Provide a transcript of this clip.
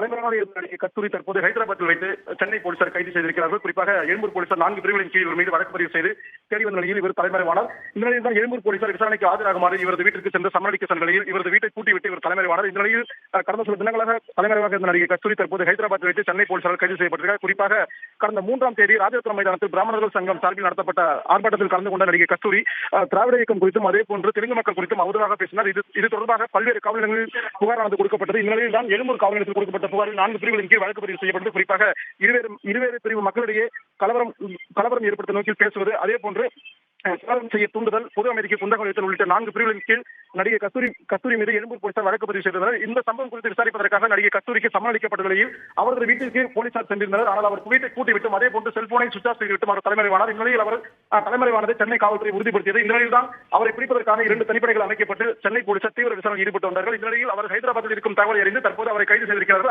தலைமறைவாக இருந்த நடிகை கஸ்தூரி தற்போது ஹைதராபாத்தில் வைத்து சென்னை போலீசார் கைது செய்திருக்கிறார்கள். குறிப்பாக எழும்பூர் போலீசார் 4 பிரிவுகளின் கீழ் இவர் மீது வழக்கு பதிவு செய்து தேடி வந்த நிலையில் இவர் தலைமறைவானார். இந்த நிலையில் தான் எழும்பூர் போலீசார் விசாரணைக்கு ஆஜராகுமாறு இவரது வீட்டிற்கு சென்று சம்மதிக்க சென்ற நிலையில் இவரது வீட்டை கூட்டிவிட்டு இவர் தலைமறைவானார். இந்த நிலையில் கடந்த சில தினங்களாக தலைமறைவாக இருந்த நடிகை கஸ்தூரி தற்போது ஹைதராபாத்தில் வைத்து சென்னை போலீசாரால் கைது செய்யப்பட்டிருக்கிறார். குறிப்பாக கடந்த 3ஆம் தேதி ராஜரத்னம் மைதானத்தில் பிராமணர்கள் சங்கம் சார்பில் நடத்தப்பட்ட ஆர்ப்பாட்டத்தில் கலந்து கொண்ட நடிகை கஸ்தூரி திராவிட இயக்கம் குறித்தும் அதே போன்று தெலுங்கு மக்கள் குறித்தும் அவதூறாக பேசினார். இது தொடர்பாக பல்வேறு காவல் நிலையங்களில் புகாரானது கொடுக்கப்பட்டது. இந்த நிலையில் தான் எழும்பூர் காவல் நிலையத்தில் கொடுக்கப்பட்ட புகாரில் 4 பிரிவுகளின் கீழ் வழக்கு பதிவு செய்யப்பட்டது. குறிப்பாக இருவேறு பிரிவு மக்களிடையே கலவரம் ஏற்படுத்த நோக்கில் பேசுவது, அதே போன்று கலவரம் செய்ய தூண்டுதல், பொது அமைதிக்கு குந்தகம் வைத்தல் உள்ளிட்ட 4 பிரிவுகளின் கீழ் நடிகை கஸ்தூரி மீது எழும்பூர் போலீசார் வழக்கு பதிவு செய்தனர். இந்த சம்பவம் குறித்து விசாரிப்பதற்காக நடிகை கஸ்தூரிக்கு சம்மன் அளிக்கப்பட்ட நிலையில் அவரது வீட்டிற்கு போலீசார் சென்றிருந்தனர். ஆனால் அவர் வீட்டை கூட்டிவிட்டும் அதே போன்று செல்போனை சுவிட்ச் ஆஃப் செய்துவிட்டும் அவர் தலைமறைவானார். இந்நிலையில் அவர் தலைமறைவானதை சென்னை காவல்துறை உறுதிப்படுத்தியது. இந்த நிலையில் தான் அவரை பிடிப்பதற்கான 2 தனிப்படைகள் அமைக்கப்பட்டு சென்னை போலீசார் தீவிர விசாரணையில் ஈடுபட்டு வந்தார்கள். இந்த நிலையில் அவர் ஹைதராபாத்தில் இருக்கும் தகவலை அறிந்து தற்போது அவரை கைது செய்திருக்கிறார்கள்.